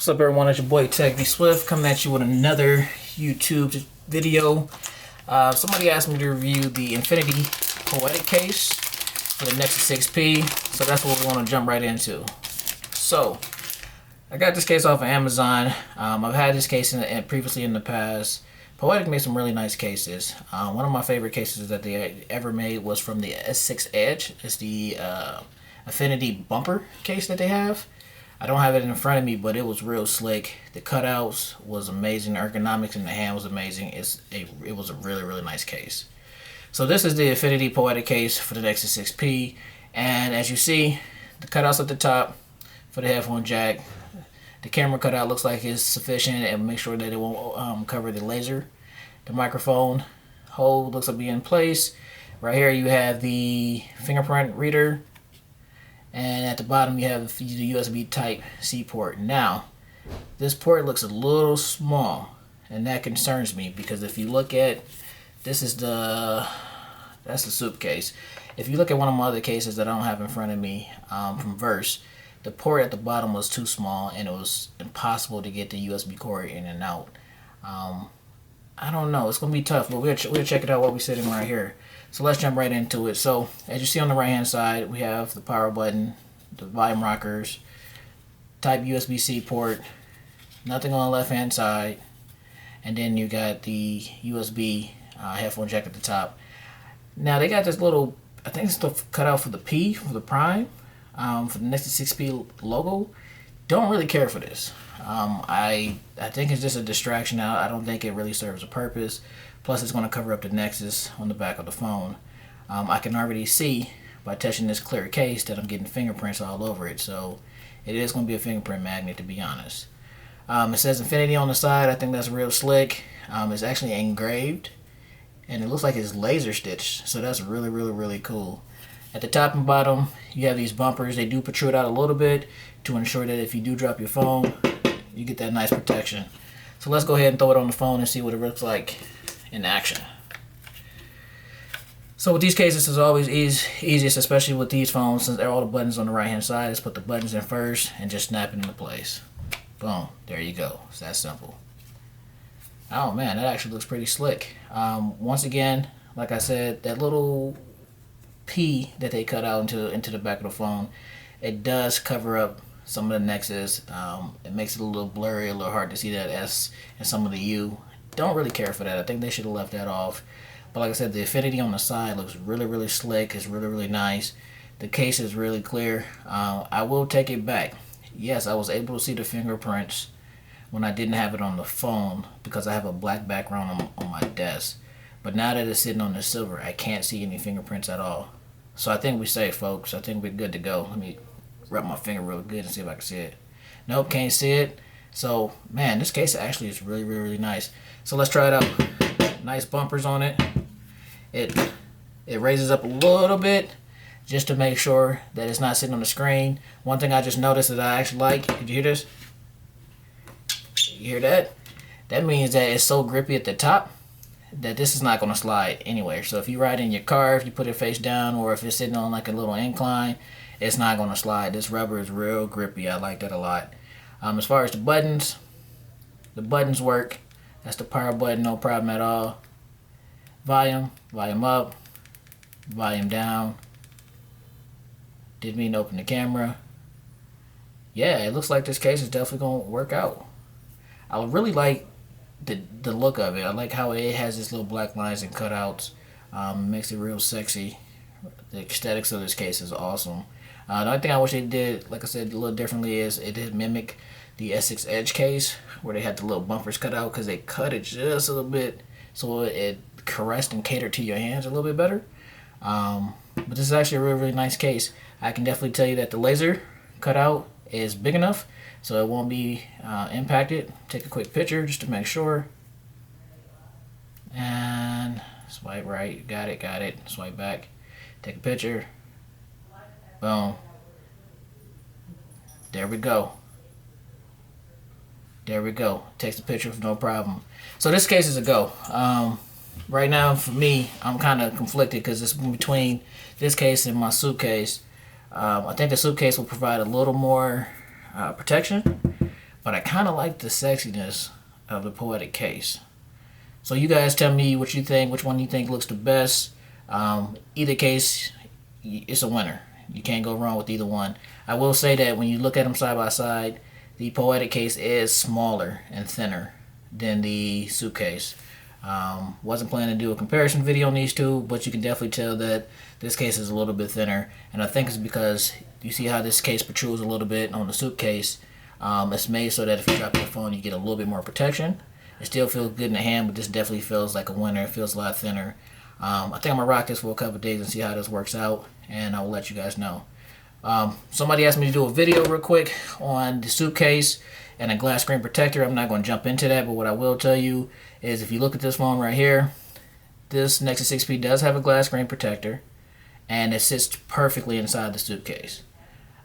What's up, everyone? It's your boy Techbswift coming at you with another YouTube video. Somebody asked me to review the Affinity POETIC case for the Nexus 6P, so that's what we want to jump right into. So, I got this case off of Amazon. I've had this case previously in the past. POETIC made some really nice cases. One of my favorite cases that they ever made was from the S6 Edge. It's the Affinity bumper case that they have. I don't have it in front of me, but it was real slick. The cutouts was amazing. The ergonomics in the hand was amazing. It was a really nice case. So this is the Affinity POETIC case for the Nexus 6P, and as you see, the cutouts at the top for the headphone jack. The camera cutout looks like it's sufficient, and make sure that it won't cover the laser. The microphone hole looks like be in place. Right here you have the fingerprint reader. And at the bottom you have the USB Type-C port. Now, this port looks a little small, and that concerns me because if you look at, that's the soup case. If you look at one of my other cases that I don't have in front of me from Verse, the port at the bottom was too small and it was impossible to get the USB cord in and out. I don't know, it's gonna be tough, but we'll check it out while we're sitting right here. So let's jump right into it. So as you see on the right hand side, we have the power button, the volume rockers, type USB-C port, nothing on the left hand side, and then you got the USB headphone jack at the top. Now they got this little, I think it's the cutout for the P, for the Prime, for the Nexus 6P logo. Don't really care for this. I think it's just a distraction now. I don't think it really serves a purpose. Plus, it's going to cover up the Nexus on the back of the phone. I can already see by touching this clear case that I'm getting fingerprints all over it. So it is going to be a fingerprint magnet, to be honest. It says Affinity on the side. I think that's real slick. It's actually engraved, and it looks like it's laser stitched. So that's really cool. At the top and bottom, you have these bumpers. They do protrude out a little bit to ensure that if you do drop your phone, you get that nice protection. So let's go ahead and throw it on the phone and see what it looks like in action. So with these cases, it's always easiest, especially with these phones, since they're all the buttons on the right hand side. Let's put the buttons in first and just snap it into place. Boom, there you go. It's that simple. Oh man, that actually looks pretty slick. Once again, like I said, that little P that they cut out into the back of the phone, it does cover up some of the Nexus. It makes it a little blurry, a little hard to see that S and some of the U. Don't really care for that. I think they should have left that off. But like I said, the Affinity on the side looks really slick. It's really nice. The case is really clear. I will take it back. Yes, I was able to see the fingerprints when I didn't have it on the phone because I have a black background on my desk. But now that it's sitting on the silver, I can't see any fingerprints at all. So I think we're safe, folks. I think we're good to go. Let me rub my finger real good and see if I can see it. Nope, can't see it. So, man, this case actually is really nice. So let's try it out. Nice bumpers on it. It raises up a little bit just to make sure that it's not sitting on the screen. One thing I just noticed that I actually like, did you hear this? You hear that? That means that it's so grippy at the top that this is not going to slide anywhere. So if you ride in your car, if you put it face down, or if it's sitting on like a little incline, it's not going to slide. This rubber is real grippy. I like that a lot. As far as the buttons work. That's the power button, no problem at all. Volume up, volume down. Didn't mean to open the camera. Yeah, it looks like this case is definitely going to work out. I really like the look of it. I like how it has this little black lines and cutouts. Makes it real sexy. The aesthetics of this case is awesome. The only thing I wish they did, like I said, a little differently is it did mimic the S6 Edge case where they had the little bumpers cut out because they cut it just a little bit so it caressed and catered to your hands a little bit better. But this is actually a really nice case. I can definitely tell you that the laser cutout is big enough so it won't be impacted. Take a quick picture just to make sure. And swipe right, got it. Swipe back, take a picture. Boom. There we go. Takes the picture with no problem. So this case is a go. Right now, for me, I'm kind of conflicted because it's between this case and my suitcase. I think the suitcase will provide a little more protection, but I kind of like the sexiness of the Poetic case. So you guys tell me what you think, which one you think looks the best. Either case, it's a winner. You can't go wrong with either one. I will say that when you look at them side by side, the Poetic case is smaller and thinner than the suitcase. Wasn't planning to do a comparison video on these two, but you can definitely tell that this case is a little bit thinner, and I think it's because you see how this case protrudes a little bit on the suitcase. It's made so that if you drop your phone, you get a little bit more protection. It still feels good in the hand, but this definitely feels like a winner. It feels a lot thinner. I think I'm gonna rock this for a couple of days and see how this works out, and I will let you guys know. Somebody asked me to do a video real quick on the suitcase and a glass screen protector. I'm not going to jump into that, but what I will tell you is if you look at this phone right here, this Nexus 6P does have a glass screen protector, and it sits perfectly inside the suitcase.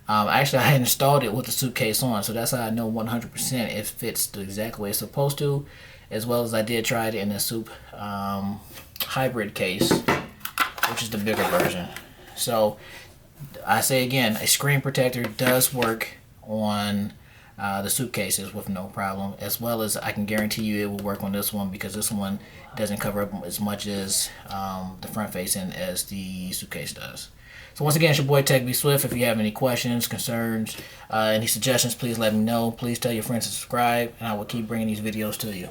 Actually, I installed it with the suitcase on, so that's how I know 100% it fits the exact way it's supposed to, as well as I did try it in the Soup hybrid case, which is the bigger version. So I say again, a screen protector does work on the suitcases with no problem, as well as I can guarantee you it will work on this one because this one doesn't cover up as much as the front facing as the suitcase does. So once again, it's your boy Techbswift. If you have any questions, concerns, any suggestions, please let me know. Please tell your friends to subscribe, and I will keep bringing these videos to you.